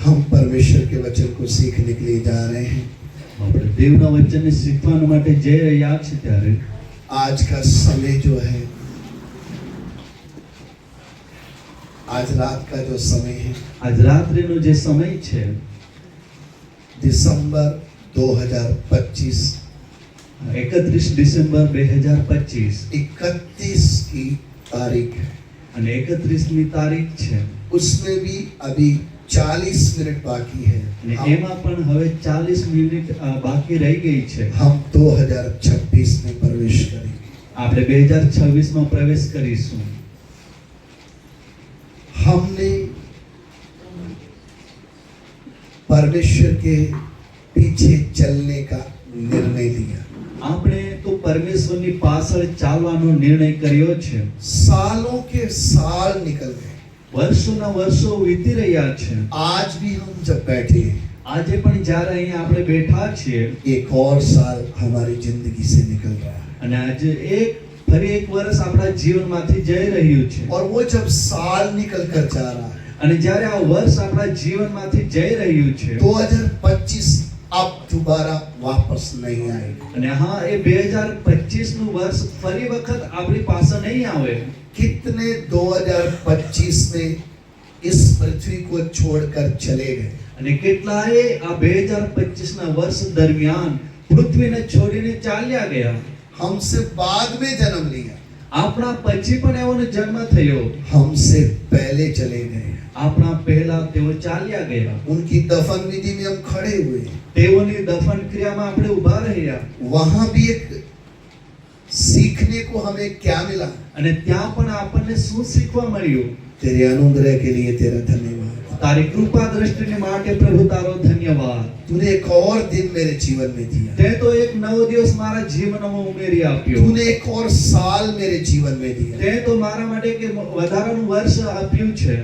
हम परमेश्वर के वचन को सीखने के लिए जा रहे हैं। આપણે દેવના વચનને શીખવા માટે જઈ રહ્યા છીએ ત્યારે आज का समय जो है, आज रात का जो समय है, આજ રાત્રિનો જે સમય છે दिसंबर 2025 31 ડિસેમ્બર 2025 31 की तारीख है। અને 31મી તારીખ છે उसमें भी अभी 40 मिनट बाकी है। અને એમાં પણ હવે 40 મિનિટ બાકી રહી ગઈ છે। हम 2026 में प्रवेश करेंगे। આપણે 2026 માં પ્રવેશ કરીશું। हमने परमेश्वर के पीछे चलने का निर्णय लिया। આપણે તો પરમેશ્વરની પાછળ ચાલવાનો નિર્ણય કર્યો છે। सालों के साल निकल गए। વર્ષોના વર્ષો વીતી રહ્યા છે। आज भी हम जब बैठे हैं, આજે પણ જ્યારે અહીંયા આપણે બેઠા છીએ एक और साल हमारी जिंदगी से निकल रहा है। અને આજે ફરી એક વર્ષ આપણા જીવનમાંથી જઈ રહ્યું છે। और वो जब साल निकल कर जा रहा है, અને જ્યારે આ વર્ષ આપણા જીવનમાંથી જઈ રહ્યું છે 2025 अब दोबारा वापस नहीं आएगा। અને હા એ 2025 નું વર્ષ ફરી વખત આપણી પાસે નહીં આવે। कितने 2025 में इस पृथ्वी को छोड़कर चले गए। અને કેટલાય આ 2025 ના વર્ષ દરમિયાન પૃથ્વીને છોડીને ચાલ્યા ગયા। हमसे बाद में जन्म लिया, આપણા પછી પણ એઓનો જન્મ થયો। हमसे पहले चले गए। આપણા પહેલા તેઓ ચાલ્યા ગયા। उनकी दफन विधि में हम खड़े हुए। તેઓની દફન ક્રિયામાં આપણે ઊભા રહ્યા। वहां भी एक सीखने को हमें क्या मिला? અને ત્યાં પણ આપણને શું શીખવા મળ્યું? तेरे अनुग्रह के लिए तेरा धन्यवाद। તારી કૃપા દ્રષ્ટિને માટે પ્રભુ તારો ધન્યવાદ। तूने एक और दिन मेरे जीवन में दिया। તે તો એક નવો દિવસ મારા જીવનમાં ઉમેરી આપ્યો। तूने एक और साल मेरे जीवन में दिया। તે તો મારા માટે કે વધારાનું વર્ષ આપ્યું છે।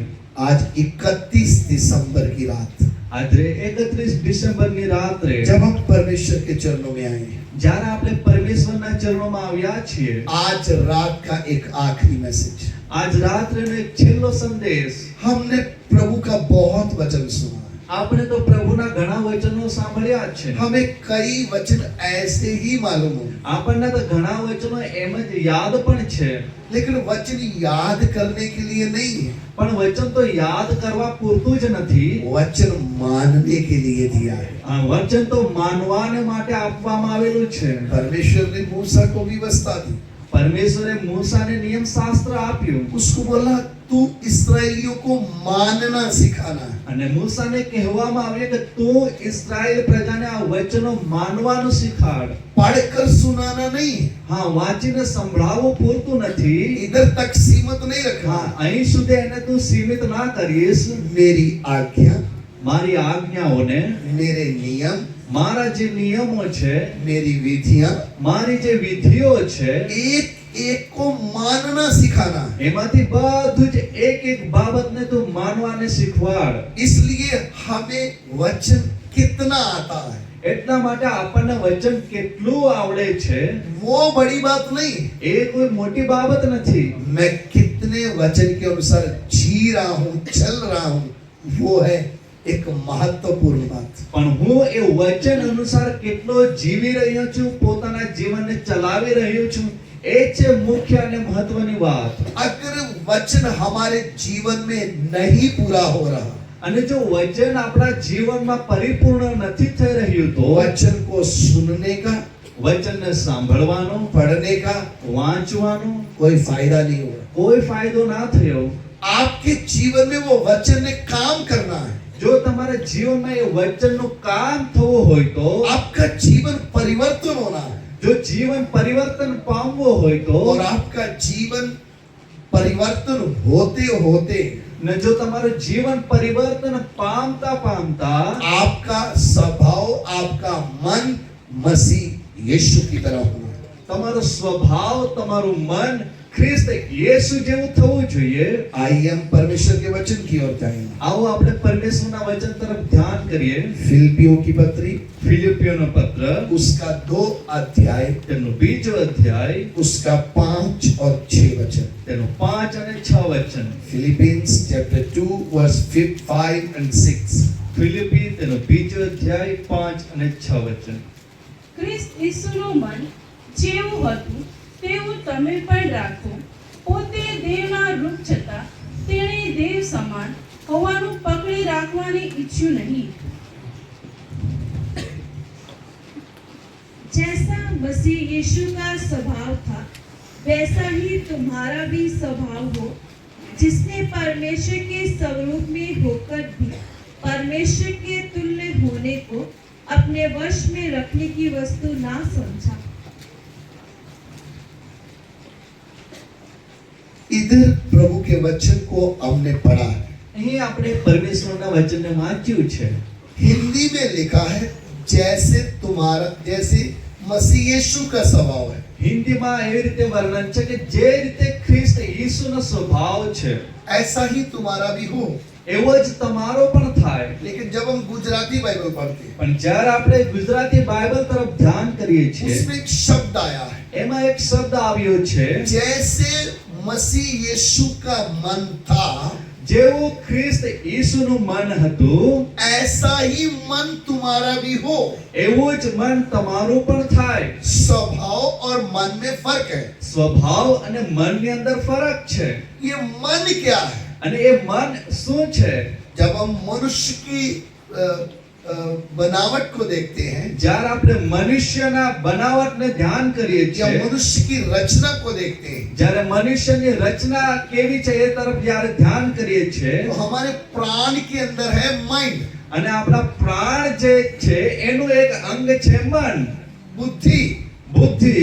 आज 31 दिसंबर की रात, આજે 31 ડિસેમ્બરની રાત્રે जब हम परमेश्वर के चरणों में आए, જ્યારે આપણે પરમેશ્વરના ચરણોમાં આવ્યા છીએ आज रात का एक आखिरी मैसेज। આજ રાત્રેનો એક છેલ્લો સંદેશ। हमने प्रभु का बहुत वचन सुना। આપણે તો પ્રભુના ઘણા વચનો સાંભળ્યા છે। हमें कई वचन ऐसे ही मालूम हो, આપણને તો ઘણા વચનો એમ જ યાદ પણ છે, लेकिन वचन याद करने के लिए नहीं है, પણ વચન તો યાદ કરવા પૂરતું જ નથી। वचन मानने के लिए दिया है। આ વચન તો માનવાને માટે આપવામાં આવેલું છે। परमेश्वर ने मूसा को व्यवस्था दी। પરમેશ્વરે મૂસાને નિયમ શાસ્ત્ર આપ્યું। उसको बोला तू इस्राएलियों को मानना सिखाना है। અને મૂસાને કહેવામાં આવ્યું કે તું ઇસ્રાયેલ પ્રજાને આ વચનો માનવાનું શીખવાડ। पढ़कर सुनाना नहीं, હા, વાંચીને સંભળાવવું પૂરતું નથી। इधर तक सीमित नहीं रखना। હા, અહીં સુધી એને તું સીમિત ના કરીશ। मेरी आज्ञा, મારી આજ્ઞાઓને, मेरे नियम, મારા જે નિયમો છે, मेरी विधियां, મારી જે વિધિઓ છે एक एक को मानना सिखाना है। એમાંથી બધું જ એક એક બાબતને તું માનવાને શીખવાડ। इसलिए हमें वचन कितना आता है એટલા માટે આપણને વચન કેટલું આવડે છે वो बड़ी बात नहीं। એ કોઈ મોટી બાબત નથી। मैं कितने वचन के अनुसार जी रहा हूँ, चल रहा हूँ, वो है एक महत्वपूर्ण बात। પણ હું એ વચન અનુસાર કેટલો જીવી રહ્યો છું, પોતાના જીવનને ચલાવી રહ્યો છું, એ છે મુખ્ય અને મહત્વની વાત। अगर वचन हमारे जीवन में नहीं पूरा हो रहा, અને જો વચન આપણા જીવનમાં પરિપૂર્ણ નથી થઈ રહ્યું તો वचन को सुनने का, વચનને સાંભળવાનો, पढ़ने का વાંચવાનો कोई फायदा नहीं होगा। કોઈ ફાયદો ના થયો। आपके जीवन में वो वचन ने काम करना है। જો તમારા જીવનમાં એ વચનનું કામ થવું હોય તો, आपका जीवन परिवर्तन होना है। જો જીવન પરિવર્તન પામવું હોય તો, और आपका जीवन परिवर्तन होते होते ને જો તમારું જીવન પરિવર્તન પામતા પામતા आपका स्वभाव, आपका मन मसीह यीशु की तरह होना है। તમારો સ્વભાવ, તમારું મન ખ્રિસ્ત યેસુ જેવું થવું જોઈએ। आइए हम परमेश्वर के वचन की ओर जाएं। આવો આપણે પરમેશ્વરના વચન તરફ ध्यान કરીએ। फिलिपियों की पत्री, ફિલિપિયોનો પત્ર उसका 2 अध्याय, તેનો બીજો અધ્યાય, उसका 5 और 6 वचन। તેનો 5 અને 6 વચન। Philippians chapter 2 verse 5 and 6। Philippi તેનો 2 અધ્યાય 5 અને 6 વચન. ખ્રિસ્ત ઈસુનું મન જેવું હતું તેવું તમે પણ રાખો. પોતે દેવના રૂપ છતાં તેણે દેવ સમાન હોવાનું પકડી રાખવાની ઈચ્છ્યું નહીં. जैसा मसीह यीशु का स्वभाव था वैसा ही तुम्हारा भी स्वभाव हो, जिसने परमेश्वर के स्वरूप में होकर भी परमेश्वर के तुल्य होने को अपने वश में रखने की वस्तु ना समझा. इधर प्रभु के वचन को हमने पढ़ा है. અહીં આપણે પરમેશ્વરના વચનને વાંચ્યું છે. हिंदी में लिखा है जैसे मसीह यीशु का स्वभाव है. હિન્દીમાં એવી રીતે વર્ણન છે કે જે રીતે ખ્રિસ્ત ઈસુનો સ્વભાવ છે ऐसा ही तुम्हारा भी हो. એવો જ તમારો પણ થાય. लेकिन जब हम गुजराती बाइबल पढ़ते हैं પણ જ્યારે આપણે ગુજરાતી બાઇબલ તરફ ધ્યાન કરીએ છીએ उसमें एक शब्द आया है, એમાં એક શબ્દ આવ્યો છે जैसे मसीह यीशु का मन था જેવું ખ્રિસ્ત ઈસુનું મન હતું ऐसा ही मन तुम्हारा भी हो. એવું જ મન તમારું પણ થાય. स्वभाव और मन में फर्क है. સ્વભાવ અને મનની અંદર ફરક છે. ये मन क्या है? અને એ મન શું છે? जब हम मनुष्य की बनावट को देखते हैं જ્યારે આપણે મનુષ્યના બનાવટને ધ્યાન કરીએ या છીએ, मनुष्य की रचना को देखते हैं જ્યારે મનુષ્યની રચના કેવી છે એ તરફ જ્યારે ધ્યાન કરીએ છીએ तो हमारे प्राण के अंदर है माइंड, અને આપણા પ્રાણ જે છે એનું એક અંગ છે મન, बुद्धि. બુદ્ધિ.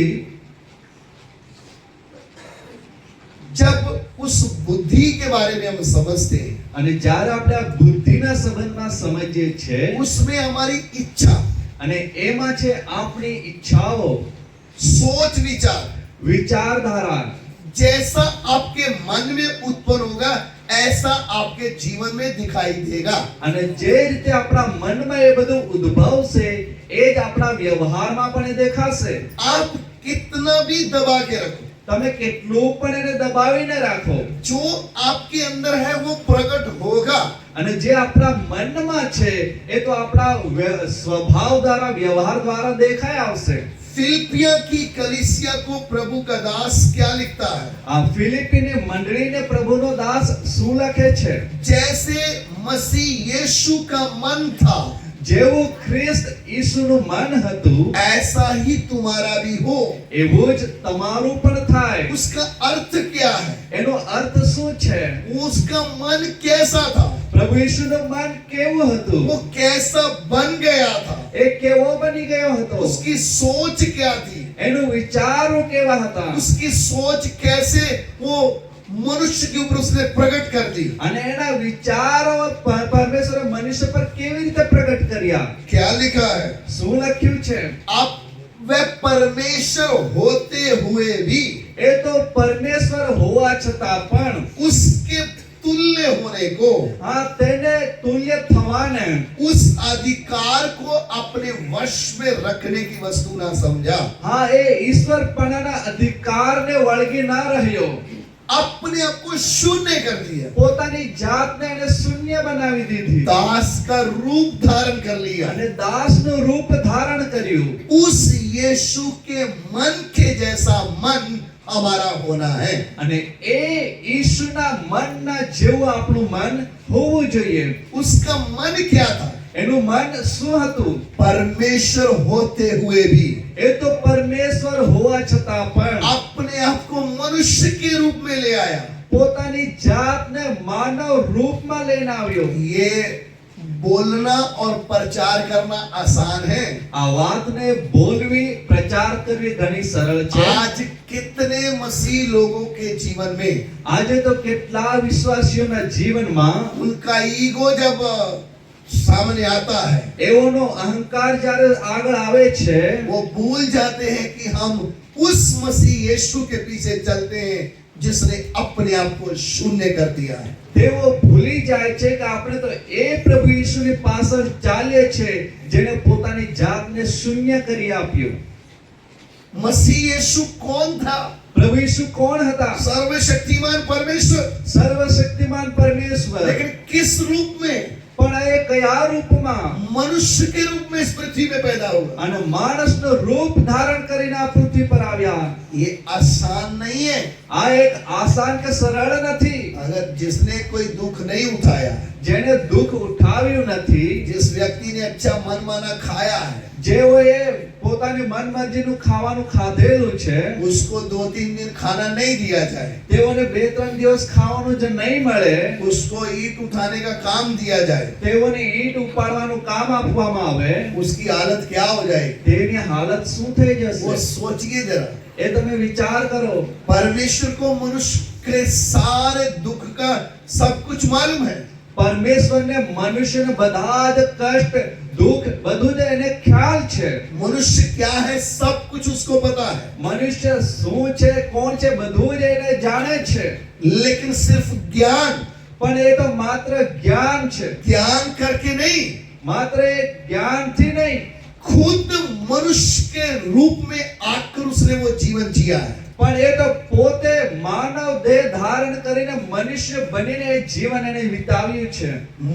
जब उस बुद्धि के बारे में हम समझते हैं અને જ્યારે આપણે આ બુદ્ધિના સંબંધમાં સમજીએ છીએ उसमें हमारी इच्छा, અને એમાં છે આપણી ઈચ્છાઓ, सोच, विचार વિચારધારા. जैसा आपके मन में उत्पन्न होगा ऐसा आपके जीवन में दिखाई देगा. અને જે રીતે આપણા મનમાં એ બધું ઉદ્ભવશે એ જ આપણા વ્યવહારમાં પણ એ દેખાશે. आप कितना भी दबा के रखो, તમે કેટલું પણ એને દબાવીને રાખો, जो आपके अंदर है वो प्रकट होगा. અને જે આપણા મનમાં છે એ તો આપણા સ્વભાવ દ્વારા, વ્યવહાર દ્વારા દેખાઈ આવશે. फिलिपिया की कलीसिया को प्रभु का दास क्या लिखता है? આ ફિલિપીની મંડળીને પ્રભુનો દાસ શું લખે છે? जैसे मसीह यीशु का मन था જેવું ખ્રિસ્ત ઈસુનું મન હતું ऐसा ही तुम्हारा भी हो. એવું જ તમારું પણ થાય. उसका अर्थ क्या है? એનો અર્થ શું છે? उसका मन कैसा था? પ્રભુ ઈસુનું મન કેવું હતું? वो कैसा बन गया था? એ કેવો બની ગયો હતો? उसकी सोच क्या थी? એનું વિચારો કેવા હતા? उसकी सोच कैसे वो मनुष्य के ऊपर उसने प्रकट कर दी? અને એના વિચારો પરમેશ્વરે મનુષ્ય પર કેવી રીતે પ્રગટ કર્યા? क्या लिखा है? શું લખ્યું છે? आप वह परमेश्वर होते हुए भी એ તો પરમેશ્વર હોવા છતાં પણ उसके तुल्य होने को, હા તેને તુલ્ય થવાને, उस अधिकार को अपने वश में रखने की वस्तु ना समझा. હા એ ઈશ્વરપણાના અધિકારને વળગી ના રહ્યો. अपने आप को शून्य कर दिया, પોતાની જાતને એને શૂન્ય બનાવી દીધી दास का रूप धारण कर लिया. અને દાસનું રૂપ ધારણ કર્યું. उस यीशु के मन के जैसा मन हमारा होना है. અને એ ઈશુના મનના જેવું આપણું મન હોવું જોઈએ. उसका मन क्या था? એનું મન શું હતું? परमेश्वर होते हुए भी એ તો પરમેશ્વર હોવા છતાં પણ अपने आप को मनुष्य के रूप में ले आया. પોતાની જાતને માનવ રૂપમાં લઈને આવ્યો. ये बोलना और प्रचार करना आसान है. આ વાતને બોલવી, પ્રચાર કરવી ઘણી સરળ છે. आज कितने मसीह लोगों के जीवन में આજે તો કેટલા વિશ્વાસીઓના જીવનમાં उनका ईगो जब सामने आता है એઓનો અહંકાર જ્યારે આગળ આવે છે वो भूल जाते हैं कि हम उस मसीह यीशु के पीछे चलते हैं जिसने अपने आप को शून्य कर दिया है. તેઓ ભૂલી જાય છે કે આપણે તો એ પ્રભુ ઈસુની પાછળ ચાલીએ છે જેને પોતાની જાતને શૂન્ય કરી આપ્યું. मसीह यीशु कौन था? પ્રભુ ઈસુ કોણ હતા? सर्वशक्तिमान परमेश्वर. સર્વશક્તિમાન પરમેશ્વર. लेकिन किस रूप में? પણ એ કયા રૂપમાં? मनुष्य के रूप में इस पृथ्वी में पैदा हुआ। અને માણસનું રૂપ ધારણ કરીને આ પૃથ્વી પર આવ્યા। ये आसान नहीं है। આ એક આસાન કે સરળ નથી। अगर जिसने कोई दुख नहीं उठाया, જેને दुख ઉઠાવ્યું નથી, जिस व्यक्ति ने अच्छा मन माना खाया है, જેઓએ પોતાની મનમરજીનું ખાવાનું ખાધેલું છે, उसको 2-3 दिन खाना नहीं दिया जाए, તેઓને 2-3 દિવસ ખાવાનું જો નહીં મળે, उसको ईंट उठाने का काम दिया जाए, તેઓને ઈંટ ઉપાડવાનું કામ આપવામાં આવે, उसकी हालत क्या हो जाएगी? તેની હાલત શું થઈ वो જશે? सोचिए जरा। એ તમે વિચાર કરો। परमेश्वर को मनुष्य के सारे दुख का सब कुछ मालूम है। પરમેશ્વરને મનુષ્યને બધા જ કષ્ટ, દુઃખ બધું જ એને ખ્યાલ છે। मनुष्य क्या है सब कुछ उसको पता है, મનુષ્ય શું છે, કોણ છે, બધું જ એને જાણે છે। लेकिन सिर्फ ज्ञान, પણ એ તો માત્ર જ્ઞાન છે। ज्ञान करके नहीं, માત્ર એ જ્ઞાનથી નહીં, खुद मनुष्य के रूप में आकर उसने वो जीवन जिया है। પણ એ તો પોતે માનવ દેહ ધારણ કરીને મનુષ્ય બનીને એ જીવન એને વિતાવ્યું છે।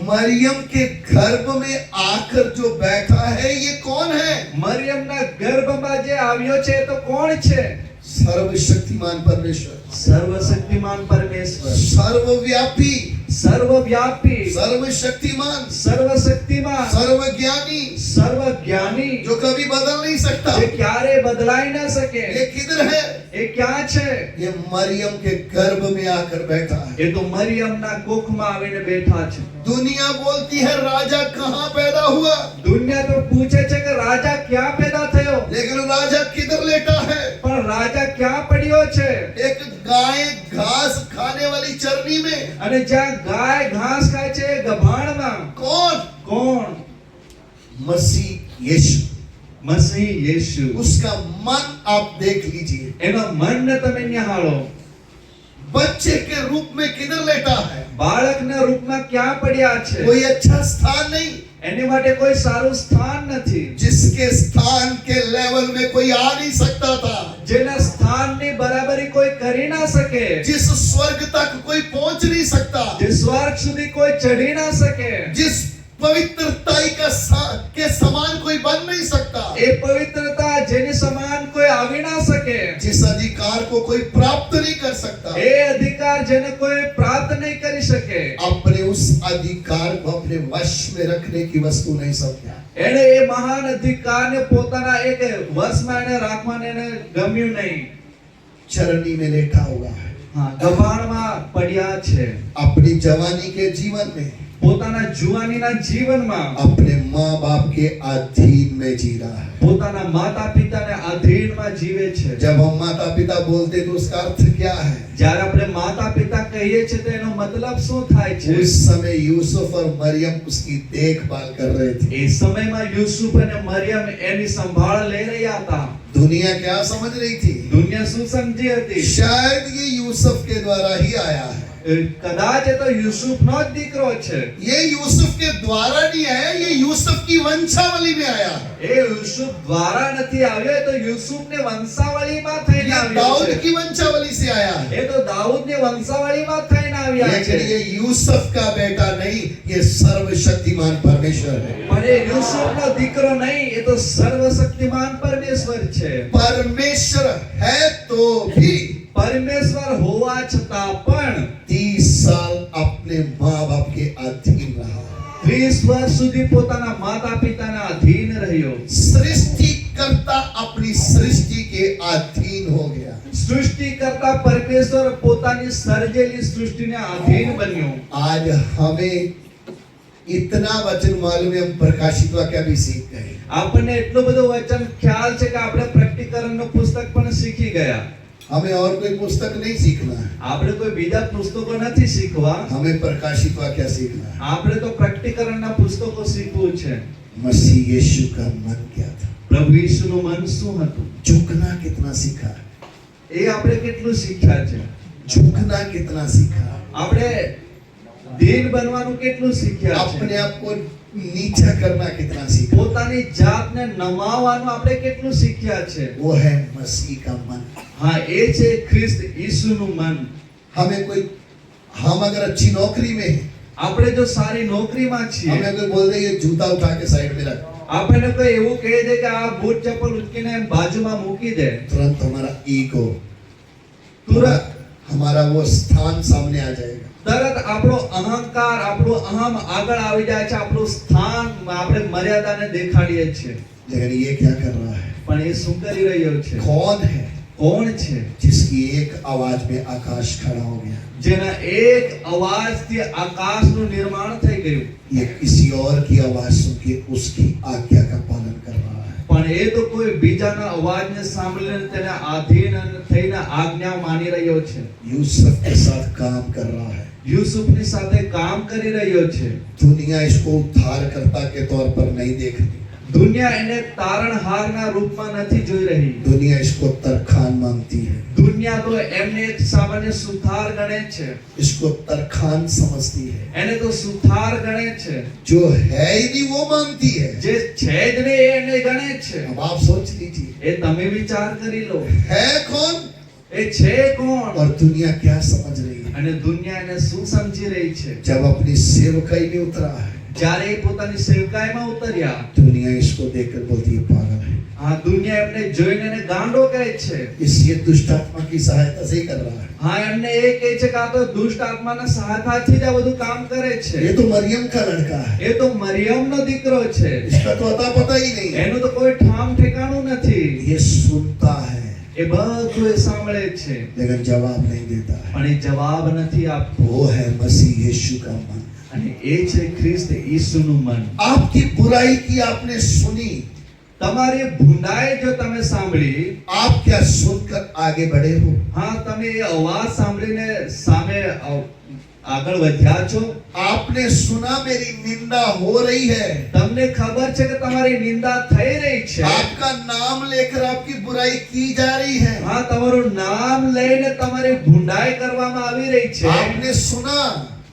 मरियम के गर्भ में आकर जो बैठा है ये कौन है? મરિયમના ગર્ભમાં જે આવ્યો છે એ તો કોણ છે? सर्वशक्तिमान परमेश्वर, સર્વશક્તિમાન પરમેશ્વર, सर्वव्यापी, સર્વવ્યાપી, सर्वशक्तिमान, સર્વશક્તિમાન, सर्वज्ञानी, સર્વજ્ઞાની, जो कभी बदल नहीं सकता। જે ક્યારે બદલાઈ ના શકે। ये किधर है? એ ક્યાં છે? ये मरियम के गर्भ में आकर बैठा है। એ તો મરિયમના કોખમાં આવીને બેઠા છે। दुनिया बोलती है राजा कहाँ पैदा हुआ, દુનિયા તો પૂછે છે કે રાજા ક્યાં પેદા થયો, लेकिन राजा किधर लेटा है? પણ રાજા ક્યાં પડ્યો છે? एक गाय घास खाने वाली चरनी में। અને જ્યાં ગાય ઘાસ ખાય છે એ ગભાણમાં। कौन? કોણ? मसीह यीशु। મસીહ યેશુ। उसका मन आप देख लीजिए, એનો મનને તમે નિહાળો। बच्चे के रूप में किधर लेटा है? બાળકના રૂપમાં ક્યાં પડ્યા છે? कोई अच्छा स्थान नहीं, એની માટે કોઈ સારું સ્થાન નથી। जिसके स्थान के लेवल में कोई आ नहीं सकता था, જેના સ્થાનની બરાબરી કોઈ કરી ના શકે, जिस स्वर्ग तक कोई पहुंच नहीं सकता, જે સ્વર્ગ સુધી કોઈ ચઢી ના શકે, जिस पवित्रताई के समान कोई बन नहीं सकता, એ પવિત્રતા જેની સમાન કોઈ આવી ના શકે, जिस अधिकार को कोई प्राप्त नहीं कर सकता, એ અધિકાર જેને કોઈ પ્રાપ્ત નહીં કરી શકે, अपने उस अधिकार को अपने वश में रखने की वस्तु नहीं समझा। એને એ મહાન અધિકારને પોતાના એક વશમાં એને રાખવાને એને ગમ્યું નહીં। चरनी में लेटा हुआ है, હા, ગભાણમાં પડ્યા છે। अपनी जवानी के जीवन में પોતાના જુવાનીના જીવનમાં अपने माँ बाप के अधीन में जी रहा है। પોતાના માતા પિતાને અધીનમાં જીવે છે। जब हम माता पिता बोलते तो उसका अर्थ क्या है? જ્યારે આપણે માતા પિતા કહીએ છીએ તો એનો મતલબ શું થાય છે? उस समय यूसुफ और मरियम उसकी देखभाल कर रहे थे। એ સમયમાં યુસુફ અને મરિયમ એની સંભાળ લઈ રહ્યા હતા। दुनिया क्या समझ रही थी? દુનિયા શું સમજી હતી? शायद ये यूसुफ के द्वारा ही आया है। કદાચ એ તો યુસુફનો જ દીકરો છે। ये यूसुफ के द्वारा नहीं आया, ये यूसुफ की वंशावली में आया है। એ યુસુફ દ્વારા નથી આવ્યો, એ તો યુસુફની વંશાવળીમાં થઈને ये આવ્યો दाऊद છે। की वंशावली से आया है। એ તો દાઉદની વંશાવળીમાં થઈને આવ્યા लेकिन છે। ये यूसुफ का बेटा नहीं, ये सर्वशक्तिमान परमेश्वर है। પણ એ યુસુફનો દીકરો નહીં, એ તો સર્વશક્તિમાન પરમેશ્વર છે। परमेश्वर है तो भी પરમેશ્વર હોવા છતાં પણ 30 साल अपने माँ बाप के अधीन रहा। 30 વર્ષ સુધી પોતાના માતા પિતાના અધીન રહ્યો। सृष्टिकर्ता अपनी सृष्टि के अधीन हो गया। સૃષ્ટિકર્તા પરમેશ્વર પોતાની સર્જેલી સૃષ્ટિને અધીન બન્યો। आज हमें इतना वचन मालूम है, हम प्रकाशित वाक्य भी सीख गए। આપણને એટલો બધો વચન ખ્યાલ છે કે આપણે પ્રકટીકરણનું પુસ્તક પણ શીખી ગયા। हमें और कोई पुस्तक नहीं सीखना है, આપણે કોઈ બીજા પુસ્તકો નથી શીખવા, हमें प्रकाशित वाक्य सीखना है। આપણે તો પ્રકટીકરણના પુસ્તકો શીખવું છે। मसीह यीशु का मन क्या था? પ્રભુ ઈસુનું મન શું હતું? झुकना कितना सीखा? એ આપણે કેટલું શીખ્યા છે? झुकना कितना सीखा? આપણે દીન બનવાનું કેટલું શીખ્યા છે? अपने आप को नीचा करना कितना सीखा? પોતાની જાતને નમાવવાનું આપણે કેટલું શીખ્યા છે? वो है मसीह का मन। હા, એ છે ખ્રિસ્ત ઈસુનું મન। हम अगर अच्छी नौकरी में हैं, આપણે જો સારી નોકરીમાં છીએ, हमें कोई बोल दे ये जूता उठा के साइड में रख, આપણને કોઈ એવું કહી દે કે આ બૂટ ચપ્પલ ઉચકીને એમ બાજુમાં મૂકી દે, तुरंत हमारा ईगो, तुरंत हमारा वो स्थान सामने आ जाएगा। તરત આપણો અહંકાર, આપણો અહમ આગળ આવી જાય છે, આપણું સ્થાન, આપણે મર્યાદાને દેખાડીએ છીએ। लेकिन ये क्या कर रहा है? પણ એ શું કરી રહ્યો છે? कौन है કોણ છે जिसकी एक आवाज में आकाश खड़ा हो गया? જેના એક અવાજથી આકાશનું નિર્માણ થઈ ગયું? ये किसी और की आवाज सुन के उसकी आज्ञा का पालन कर रहा है। પણ એ તો કોઈ બીજાના અવાજને સાંભળીને તેને આધીન થઈને આજ્ઞા માની રહ્યો છે। यूसुफ के साथ काम कर रहा है। યુસુફની સાથે કામ કરી રહ્યો છે। दुनिया इसको उद्धारकर्ता के तौर पर नहीं देख रही, દુનિયા એને તારણહારના રૂપમાં નથી જોઈ રહી। दुनिया इसको तरखान मानती है, દુનિયા તો એમને એક સામાન્ય સુથાર ગણે છે, इसको तरखान समझती है। એને તો સુથાર ગણે છે। जो है ही नहीं वो मानती है। જે છે જ નહીં એ એને ગણે છે। अब आप सोच लीजिए એ તમે વિચાર કરી લો, है कौन એ છે કોણ और दुनिया क्या समझ रही है। અને દુનિયા એને શું સમજી રહી છે? जब अपनी सेवकाई में उतरा है, જ્યારે એ પોતાની સેવકાઈમાં ઉતર્યા, दुनिया इसको देखकर बोलती है पागल है। આ દુનિયા એમને જોઈને એને ગાંડો કહે છે। इसलिए दुष्ट आत्मा की सहायता से ही कर रहा है। હા, એમને એ કહે છે કે આ તો દુષ્ટ આત્માના સહાયતાથી જ આ બધું કામ કરે છે। ये तो मरियम का लड़का है, એ તો મરિયમનો દીકરો છે, इसका तो अता पता ही नहीं है। એનું તો કોઈ ઠામ ઠેકાણું નથી। ये सुनता है એ બધું એ સાંભળે છે लेकिन जवाब नहीं देता है। પણ એ જવાબ નથી આપતો। वो है मसीह यीशु का मन। અને એ છે ખ્રિસ્ત ઈસુનું મન। आपकी बुराई की आपने सुनी, તમારી ભૂંડાઈ જો તમે સાંભળી, आप क्या सुनकर आगे बढ़े हो? હા તમે એ અવાજ સાંભળીને સામે આગળ વધ્યા છો? आपने सुना मेरी निंदा हो रही है, તમને ખબર છે કે તમારી નિંદા થઈ રહી છે? आपका नाम लेकर आपकी बुराई की जा रही है। હા, તમારું નામ લઈને તમારી ભૂંડાઈ કરવામાં આવી રહી છે। आपने सुना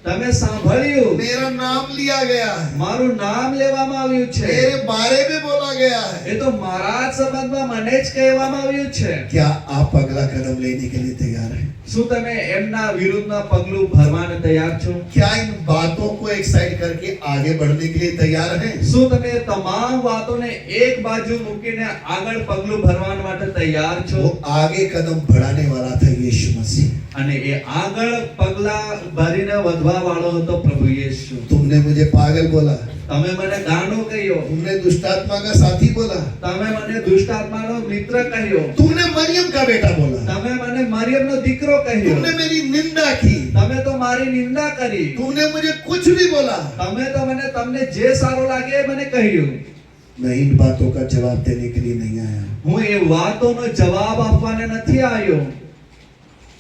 તમે સાંભળ્યું, मेरा नाम लिया गया है, મારું નામ લેવામાં આવ્યું છે। मेरे बारे में बोला गया है। એ તો મારા જ સંબંધમાં મને જ કહેવામાં આવ્યું છે। क्या आप अगला कदम लेने के लिए तैयार हैं? શું તમે એમના વિરુદ્ધમાં પગલું ભરવાને તૈયાર છો? क्या इन बातों को एक साइड करके आगे बढ़ने के लिए तैयार हैं? શું તમે તમામ વાતોને એક બાજુ મૂકીને આગળ પગલું ભરવા માટે તૈયાર છો? वो आगे कदम बढ़ाने वाला था यीशु मसीह। અને એ આગળ પગલા ભરીને વધવા વાળો હતો પ્રભુ યેશુ। तुमने मुझे पागल बोला, તમે મને ગાંડો કહ્યો, तुमने दुष्टात्मा का साथी बोला, તમે મને દુષ્ટ આત્માનો મિત્ર કહ્યો, तुमने मरियम का बेटा बोला, તમે મને મરિયમનો દીકરો કહ્યો, तुमने मेरी निंदा की, તમે તો મારી નિંદા કરી, तुमने मुझे कुछ भी बोला। તમે તો મને તમને જે સારું લાગે એ મને કહ્યું। मैं इन बातों का जवाब देने के लिए नहीं आया। હું એ વાતોનો જવાબ આપવાને નથી આવ્યો।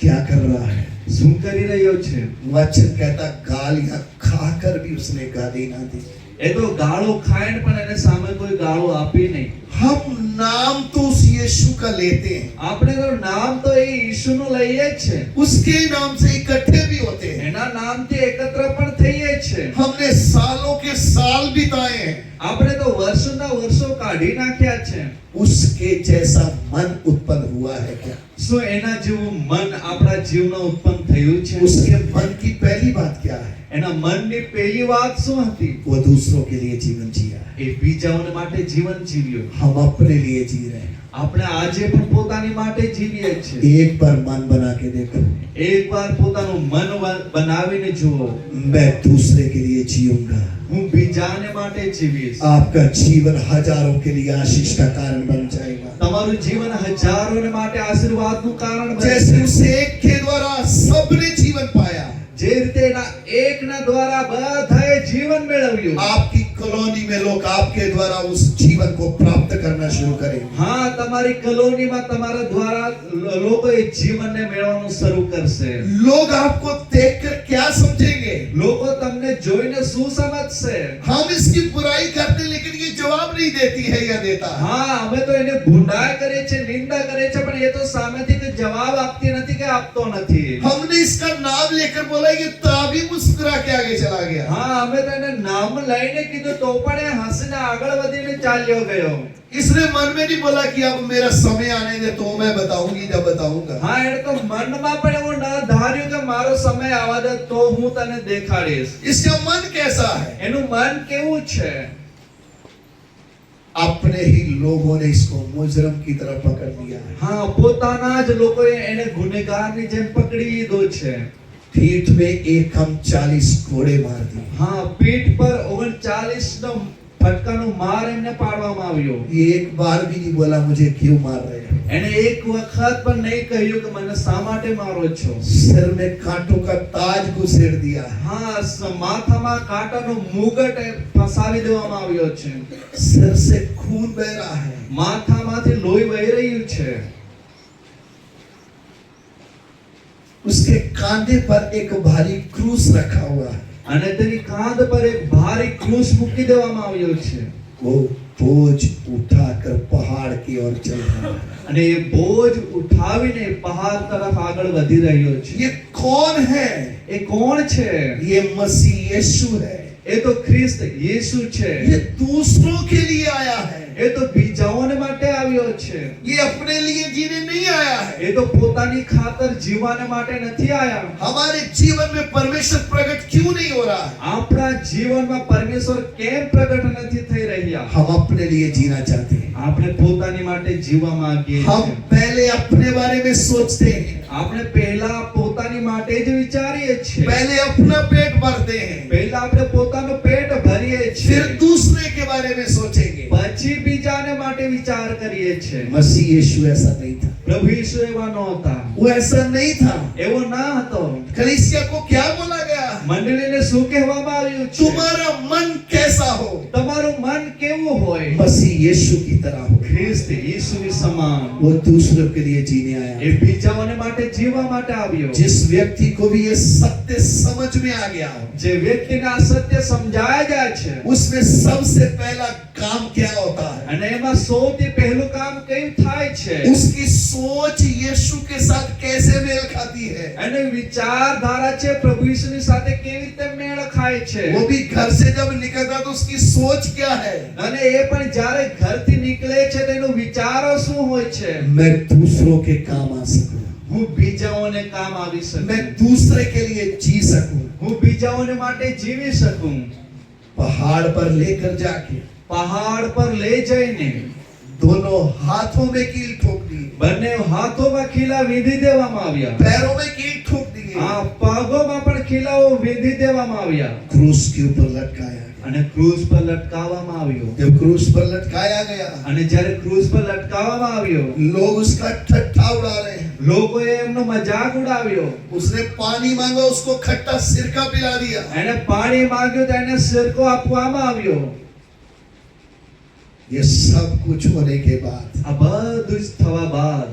क्या कर रहा है? શું કરી રહ્યો છે? वचन कहता गालियां खाकर भी उसने गाली ना दी। એ તો ગાળો ખાઈને પણ એને સામે કોઈ ગાળો આપી નહીં। हम नाम तो उस यीशु का लेते हैं, આપણે તો નામ તો એ ઈસુનું લઈએ જ છે, उसके नाम से इकट्ठे भी होते हैं। એના નામથી એકત્ર પણ થઈએ છે। हमने सालों के साल बिताए हैं, આપણે તો વર્ષોના વર્ષો કાઢી નાખ્યા છે। उसके जैसा मन उत्पन्न हुआ है क्या? શું એના જેવું મન આપણા જીવનમાં ઉત્પન્ન થયું છે? उसके मन की पहली बात क्या है? એના મનની પહેલી વાત શું હતી? वो दूसरों के लिए जीवन जिया है। એ બીજાઓને માટે જીવન જીવ્યો। हम अपने लिए जी रहे हैं। આપણે આજે પણ પોતાની માટે જીવીએ છીએ। एक बार मन बना के देखो, એકવાર પોતાનું મન બનાવીને જુઓ, मैं दूसरे के लिए जीऊंगा। હું બીજાને માટે જીવીશ। आपका जीवन हजारों के लिए आशीष का कारण बन जाएगा। તમારું જીવન હજારોને માટે આશીર્વાદનું કારણ जैसे બનશે। उस एक के द्वारा सबने जीवन पाया, જે રીતે એના એકના દ્વારા બધાએ જીવન મેળવ્યું, आपकी कॉलोनी में लोग आपके द्वारा उस जीवन को प्राप्त करना शुरू करेंगे। હા તમારી કોલોનીમાં તમારા દ્વારા લોકો એ જીવનને મેળવવાનું શરૂ કરશે। लोग आपको देखकर क्या समझेंगे? લોકો તમને જોઈને શું સમજશે? हम इसकी बुराई करते लेकिन ये जवाब नहीं देती है या देता है। હા અમે તો એને ભૂંડાઈ કરે છે, નિંદા કરે છે, પણ એ તો સામેથી કોઈ જવાબ આપતી નથી કે આપતો નથી। हमने इसका नाम लेकर बोला, ये तभी मुस्कुरा के आगे चला गया। હા અમે તો એને નામ લઈને કીધું તો પણ એ હસીને આગળ વધીને ચાલ્યો ગયો। इसने मन में नहीं बोला कि अब मेरा समय आने दे तो मैं बताऊंगी जब बताऊंगा। હા એને તો મનમાં પણ એવું ન ધાર્યું કે મારો સમય આવવા દે તો હું તને દેખાડીશ. इसका मन कैसा है? એનું મન કેવું છે? अपने ही लोगों ने इसको मुजरम की तरह पकड़ लिया है। હા પોતાના જ લોકોએ એને ગુનેગારની જેમ પકડી લીધો છે. पीठ में एक हम 40 घोड़े मार दिए। હા પીઠ પર 39 નો ફટકાનો માર એમને પાડવામાં આવ્યો. ये एक बार भी नहीं बोला मुझे क्यों मार रहे हो। એને એક વખત પણ નહીં કહ્યું કે મને શા માટે મારો છો. सिर में कांटों का ताज घुसेड़ दिया है। હા માથામાં કાંટાનો મુગટ ફસાવી દેવામાં આવ્યો છે. सिर से खून बह रहा है। માથામાંથી લોહી વહી રહ્યું છે. उसके कांधे पर एक भारी क्रूस रखा हुआ है। અને તેની કાંધ પર એક ભારી ક્રૂસ મૂકી દેવામાં આવ્યો છે. वो बोझ उठाकर पहाड़ की ओर चल रहा है। અને એ બોજ ઉઠાવીને પહાડ તરફ આગળ વધી રહ્યો છે. ये कौन है? એ કોણ છે? ये मसीह यीशु है। એ તો ખ્રિસ્ત યેસુ છે. ये दूसरों के लिए आया है। એ તો બીજાઓને માટે આવ્યો છે. ये अपने लिए जीने नहीं आया है। એ તો પોતાની ખાતર જીવવાને માટે નથી આયા. हमारे जीवन में परमेश्वर प्रकट क्यों नहीं हो रहा है? આપણા જીવનમાં પરમેશ્વર કેમ પ્રગટ નથી થઈ રહ્યા? हम अपने लिए जीना चाहते हैं। આપણે પોતાની માટે જીવવા માંગીએ हम છીએ. पहले अपने बारे में सोचते हैं, આપણે પહેલા પોતાની માટે જ વિચારીએ છીએ. पहले अपना पेट भरते हैं, પહેલા આપણે પોતાનું પેટ ભરીએ છીએ, फिर दूसरे के बारे में सोचेंगे। પછી બીજાને માટે વિચાર કરીએ છીએ. मसीह यीशु ऐसा नहीं था। પ્રભુ ઈસુ એવા નહોતા. वो ऐसा नहीं था। એવો ના હતો. कलीसिया को क्या बोला गया? મંડળીને શું કહેવામાં આવ્યું છે? तुम्हारा मन कैसा हो? તમારું મન કેવું હોય? मसीह यीशु की तरह हो। ખ્રિસ્ત ઈસુની સમાન. वो दूसरों के लिए जीने એ आया। બીજાઓને માટે જીવવા માટે આવ્યો. जिस व्यक्ति को भी ये सत्य समझ में आ गया हो, જે વ્યક્તિને આ સત્ય સમજાય જાય છે उसमें सबसे पहला काम क्या होता है? અને એમાં સૌથી પહેલું કામ કયું થાય છે? उसकी सोच यीशु के साथ कैसे मेल खाती है। અને વિચારધારા છે પ્રભુ ઈસુની સાથે કેવી રીતે મેળ ખાય છે. वो भी घर से जब निकलता तो उसकी सोच क्या है? અને એ પણ જ્યારે ઘરથી નીકળે છે તેનો વિચારો શું હોય છે? मैं दूसरों के काम आ सकूं, હું બીજાઓને કામ આવી मैं શકું, दूसरे के लिए जी सकूं। હું બીજાઓને માટે જીવી શકું. पहाड़ पर लेकर जाके પહાડ પર લઈ જઈને दोनों हाथों में कील ठोक दी, બંને હાથોમાં ખીલા વીંધી દેવામાં આવ્યા. पैरों में कील ठोक दी, આ પગોમાં પણ ખીલાઓ વીંધી દેવામાં આવ્યા क्रूस के ऊपर लटकाया गया। અને ક્રૂસ પર લટકાવવામાં આવ્યો. जब क्रूस पर लटकाया गया, અને જ્યારે ક્રૂસ પર લટકાવવામાં આવ્યો लोग उसका ठट्ठा उड़ा रहे हैं। લોકોએ એમનો મજાક ઉડાવ્યો. उसने पानी मांगा, उसको खट्टा सिरका पिला दिया। એને પાણી માંગ્યું તો એને સિરકો આપવામાં આવ્યો. ये सब कुछ होने के बाद આ બધું જ થવા બાદ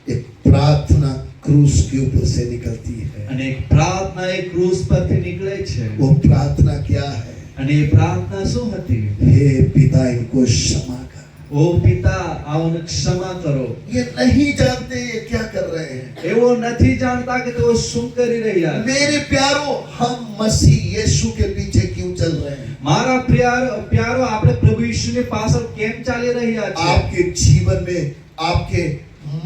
एक प्रार्थना क्रूस के ऊपर से निकलती है। અને એક પ્રાર્થના એ ક્રૂસ પરથી નીકળે છે. वो प्रार्थना क्या है? અને એ પ્રાર્થના શું હતી? हे पिता, इनको क्षमा कर। ઓ પિતા આઓને ક્ષમા કરો. ये नहीं जानते ये क्या कर रहे हैं। એવો નથી જાણતા કે તેઓ શું કરી રહ્યા છે. मेरे प्यारो, हम मसीह यीशु के पीछे क्यों चल रहे हैं? મારા પ્યારો આપણે પ્રભુ ઈસુની પાછળ કેમ ચાલી રહ્યા છે? आपके जीवन में, आपके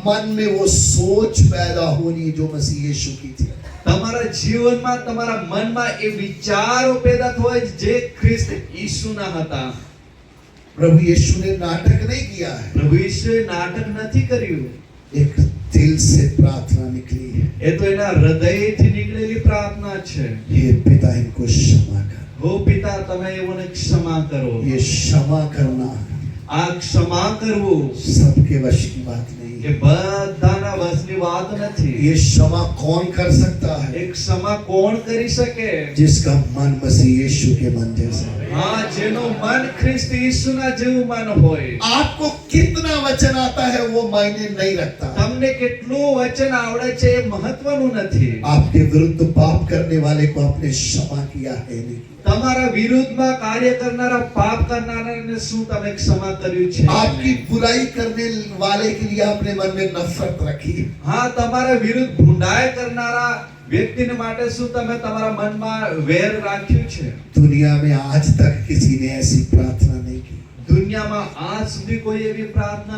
मन में वो सोच पैदा होनी जो मसीह यीशु की थी। તમારા જીવનમાં તમારા મનમાં એ વિચારો પેદા થવા જે ખ્રિસ્ત ઈસુના હતા. प्रभु यीशु ने नाटक नहीं किया है। પ્રભુ ઈસુએ નાટક નથી કર્યું. एक दिल से प्रार्थना निकली है। એ તો એના હૃદયથી નીકળેલી પ્રાર્થના છે. हे पिता, इनको क्षमा कर। હો પિતા તમે એઓને ક્ષમા કરો. ये क्षमा करना આ ક્ષમા કરવું सबके वश की बात नहीं એ है। બધાના વશની વાત નથી. ये क्षमा कौन कर सकता है? એ ક્ષમા કોણ કરી શકે? जिसका मन मसीह यीशु के मन जैसा है। હા જેનું મન ખ્રિસ્ત ઈસુના જેવું મન હોય. आपको कितना वचन आता है वो मायने नहीं रखता। તમને કેટલું વચન આવડે છે એ મહત્વનું નથી. आपके विरुद्ध पाप करने वाले को आपने क्षमा किया है नहीं किया? તમારા વિરુદ્ધમાં કાર્ય કરનારા પાપ કરનારાને શું તમે ક્ષમા કર્યું છે? आपकी बुराई करने वाले के लिए आपने मन में नफरत रखी है। હા તમારા વિરુદ્ધ ભૂંડાઈ કરનારા વ્યક્તિને માટે શું તમે તમારા મનમાં વેર રાખ્યું છે? दुनिया में आज तक किसी ने ऐसी प्रार्थना नहीं की। દુનિયામાં આજ સુધી કોઈ એવી प्रार्थना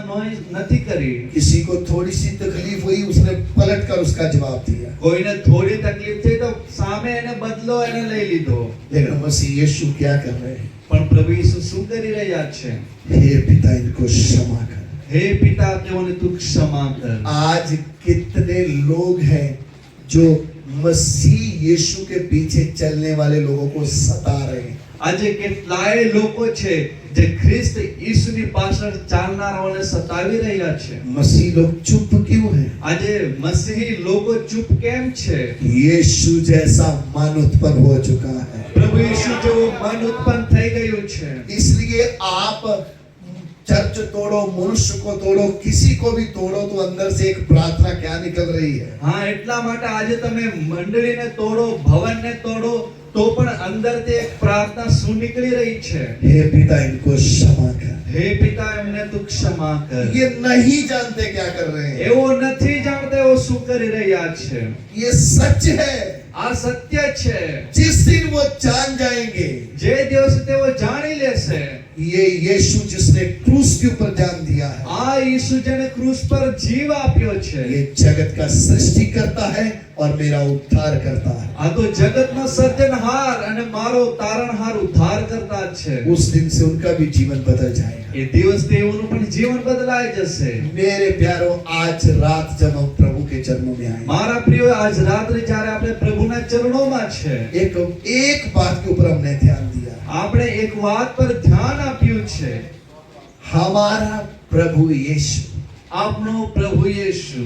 નથી કરી. किसी को थोड़ी सी तकलीफ हुई, उसने पलट कर उसका जवाब दिया. કોઈને થોડી તકલીફ થઈ તો સામે એને બદલો એને લઈ લીધો. लेकिन मसीह यीशु क्या कर रहे हैं? પણ પ્રભુ ઈસુ શું કરી રહ્યા છે? हे पिता, इनको क्षमा कर. હે પિતા, તેઓને તું ક્ષમા કર. आज कितने लोग हैं जो मसीह यीशु के पीछे चलने वाले लोगों को सता रहे हैं. આજે કેટલાય લોકો છે જે ખ્રિસ્ત ઈસુની પાછળ ચાલનારાઓને સતાવી રહ્યા છે. मसीह लोग चुप क्यों हैं? આજે મસીહી લોકો ચૂપ કેમ છે? यीशु जैसा मन उत्पन्न हो चुका है. પ્રભુ ઈસુ જેવું મન ઉત્પન્ન થઈ ગયું છે. इसलिए आप चर्च तोड़ो, मनुष्य को तोड़ो, किसी को भी तोड़ो, तो अंदर से एक प्रार्थना क्या निकल रही है? હા, એટલા માટે આજે તમે મંડળીને તોડો, ભવનને તોડો, તો પણ અંદરથી એક પ્રાર્થના શું નીકળી રહી છે? हे पिता, इनको क्षमा कर. હે પિતા, એમને તું ક્ષમા કર. ये नहीं जानते क्या कर रहे हैं. એવો નથી જાણતા એવો શું કરી રહ્યા છે. ये सच है. આ સત્ય છે. जिस दिन वो जान जाएंगे, જે દિવસે તેઓ જાણી લેશે ये यीशु जिसने क्रूस के ऊपर जान दिया है, આ ઈસુ જેને ક્રૂસ પર જીવ આપ્યો છે, ये जगत का सृष्टि करता है और मेरा उद्धार करता है. આ તો જગતનો સર્જનહાર અને મારો તારણહાર ઉદ્ધાર કરતા છે. उस दिन से उनका भी जीवन बदल जाएगा. એ દિવસ તેઓનું પણ જીવન બદલાઈ જશે. मेरे प्यारों, आज रात जब हम प्रभु के चरणों में आए, મારા પ્રિયો, આજ રાત્રે જ્યારે આપણે પ્રભુના ચરણોમાં છે, एक बात के ऊपर हमने ध्यान दिया. આપણે એક વાત પર ધ્યાન આપ્યું છે. हमारा प्रभु यीशु આપણો પ્રભુ યેશુ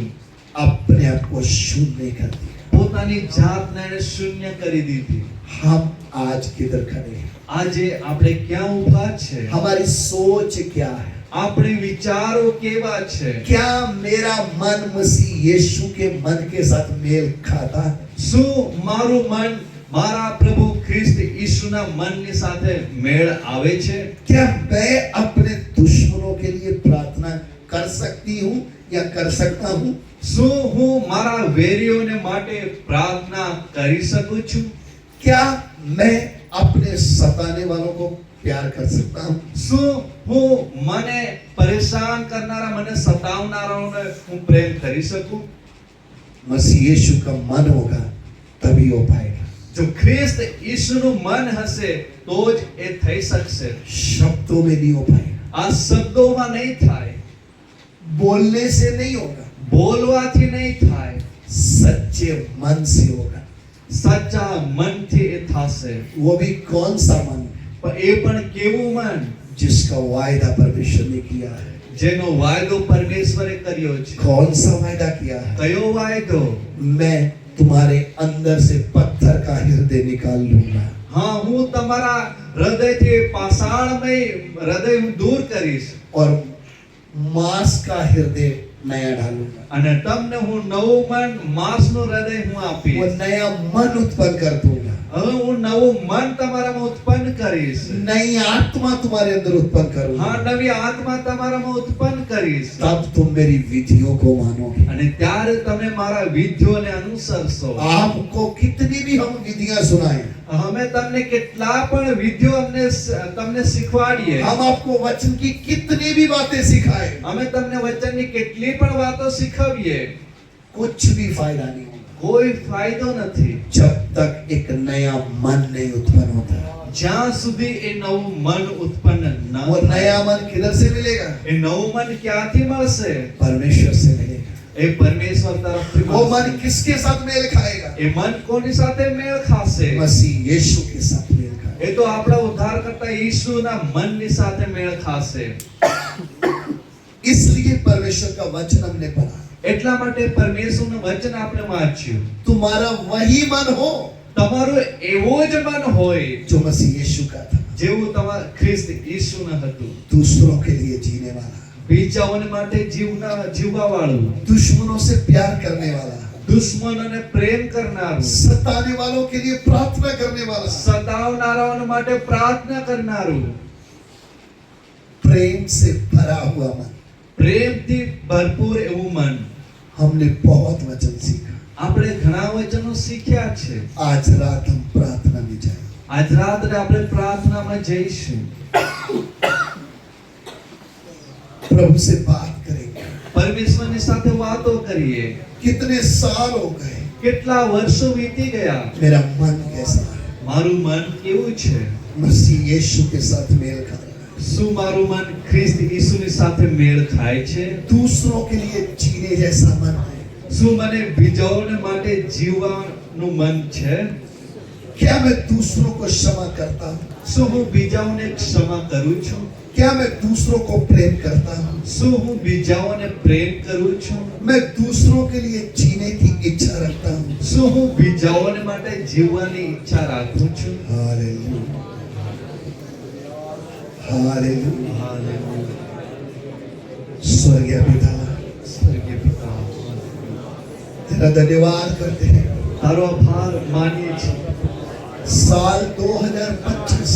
अपने आप को शून्य कर दिया. પોતાની જાતને એને શૂન્ય કરી દીધી. हम आज किधर खड़े हैं? આજે આપણે ક્યાં ઊભા છે? हमारी सोच क्या है? આપણી વિચારો કેવા છે? क्या मेरा मन मसीह यीशु के मन के साथ मेल खाता है? શું મારું મન મારા પ્રભુ ખ્રિસ્ત ઈસુના મનની સાથે મેળ આવે છે? क्या मैं अपने दुश्मनों के लिए प्रार्थना कर सकती हूँ या कर सकता हूँ? શું હું મારા વેરીઓને માટે પ્રાર્થના કરી શકું છું? क्या मैं अपने सताने वालों को प्यार कर सकता हूँ? શું હું મને પરેશાન કરનારા, મને સતાવનારાઓને હું પ્રેમ કરી શકું? मसीह यीशु का मन होगा तभी हो पाएगा. જો ખ્રિસ્ત ઈસુનું મન હશે તો જ એ થઈ શકશે. शब्दों में नहीं हो पाएगा, આ શબ્દોમાં નહીં થાય, बोलने से नहीं होगा, બોલવાથી નહીં થાય, सच्चे मन से होगा. સાચા મનથી એ થશે. वो भी कौन सा मन? પણ એ પણ કેવું મન? जिसका वायदा परमेश्वर ने किया है. જેનો વાયદો પરમેશ્વરે કર્યો છે. कौन सा वायदा किया है? કયો વાયદો? मैं तुम्हारे अंदर से पत्थर का हृदय निकाल लूंगा. હા, હું તમારા હૃદયથી પાષાણમય હૃદય હું દૂર કરીશ और मांस का हृदय नया डालूंगा. અને તમને હું નવું મન, માસનું હૃદય હું वो આપીશ. नया मन उत्पन्न कर दूंगा. હવે હું નવું મન તમારામાં ઉત્પન્ન કરીશ. नई आत्मा तुम्हारे अंदर उत्पन्न करूंगा. હા, નવી આત્મા તમારામાં ઉત્પન્ન કરીશ. तब तुम मेरी विधियों को मानोगे. અને ત્યારે તમે મારા વિધિઓને અનુસરશો. आपको कितनी भी हम विधियां सुनाएं, અમે તમને કેટલા પણ વિધિઓ તમને શીખવાડીએ, हम आपको वचन की कितनी भी बातें सिखाएं, અમે તમને વચનની કેટલી પણ વાતો શીખવીએ, कुछ भी फायदा नहीं होगा કોઈ ફાયદો નથી जब तक एक नया मन नहीं उत्पन्न होता. જ્યાં સુધી એ નવું મન ઉત્પન્ન ન वो થાય. नया मन किधर से मिलेगा? એ नવું મન ક્યાંથી મળશે? परमेश्वर से मिलेगा. એ પરમેશ્વર તરફથી वो मन મળશે. किसके साथ मेल खाएगा? એ મન કોની સાથે મેળ ખાશે? मसीह यीशु के साथ मेल खाएगा. એ તો આપણા ઉદ્ધારકર્તા ઈસુના મનની સાથે મેળ ખાશે. इसलिए परमेश्वर का वचन हमने पढ़ा. એટલા માટે પરમેશ્વરનું વચન આપણે વાંચ્યું. तुम्हारा वही मन हो તમારું એવો જ મન હોય जो मसीह यीशु का था, જેવું તમારા ખ્રિસ્ત ઈસુનું હતું. दूसरों के लिए जीने वाला, બીજાઓને માટે જીવવા વાળું, दुश्मनों से प्यार करने वाला, દુશ્મનોને પ્રેમ કરનારું, सताने वालों के लिए प्रार्थना करने वाला, સતાવનારાઓને માટે પ્રાર્થના કરનારું, प्रेम से भरा हुआ मन. પ્રેમથી ભરપૂર એવું મન. हमने बहुत वचन सीखा. આપણે ઘણા વચનો શીખ્યા છે. आज रात हम प्रार्थना में जाएं. આજ રાત્રે આપણે પ્રાર્થનામાં જઈશું. प्रभु से बात करेंगे। પરમેશ્વરની સાથે વાતો કરીએ। कितने साल हो गए, કેટલા વર્ષો વીતી ગયા, मेरा मन कैसा है, મારું મન કેવું છે, मसीह यीशु के साथ मेल खा रहा है, શું મારું મન ખ્રિસ્ત ઈસુની સાથે મેળ ખાય છે, दूसरों के लिए जीने जैसा मन है, શું મને બીજાઓને માટે જીવવાનું મન છે, क्या मैं दूसरों को क्षमा करता हूँ, શું હું બીજાઓને ક્ષમા કરું છું, क्या मैं दूसरों को प्रेम करता हूँ, શું હું બીજાઓને પ્રેમ કરું છું, मैं दूसरों के लिए जीने की इच्छा रखता हूँ। શું હું બીજાઓને માટે જીવવાની ઈચ્છા રાખું છું। Hallelujah, hallelujah. હાલેલુયા। स्वर्गीय पिता, સ્વર્ગીય પિતા, तेरा धन्यवाद करते हैं। તારો આભાર માનીએ છીએ। साल 2025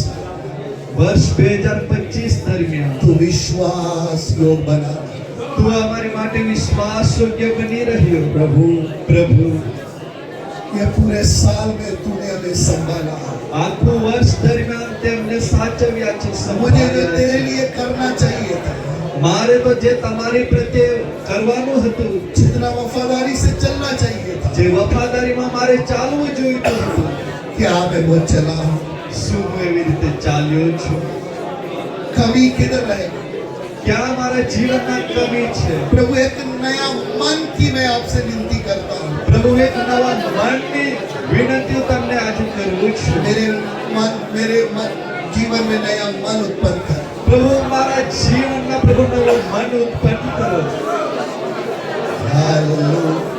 વર્ષ 2025 દરમિયાન तू विश्वास योग बना તું અમારી માટે વિશ્વાસ યોગ્ય બની રહ્યો। प्रभु। પ્રભુ, ये पूरे साल में तूने हमें संभाला। આખું વર્ષ દરમિયાન તેમને સાચવ્યા છે, मुझे जो સંભાળ્યા तेरे છે। लिए करना चाहिए था, મારે તો જે તમારી પ્રત્યે કરવાનું હતું, जितना वफादारी से चलना चाहिए था, જે વફાદારીમાં મારે ચાલવું જોઈતું હતું, क्या मैं वो चला हूँ? શું હું એવી રીતે ચાલ્યો છું? कमी किधर रहे? ક્યાં મારા જીવનના કમી છે? प्रभु एक नया मन की मैं आपसे विनती करता हूँ। પ્રભુ, એક નવા મનની વિનંતી તમને આજે કરું છું। मेरे मन जीवन में नया मन उत्पन्न कर। પ્રભુ, મારા જીવનમાં પ્રભુ નવો મન ઉત્પન્ન કરો। हालेलुया।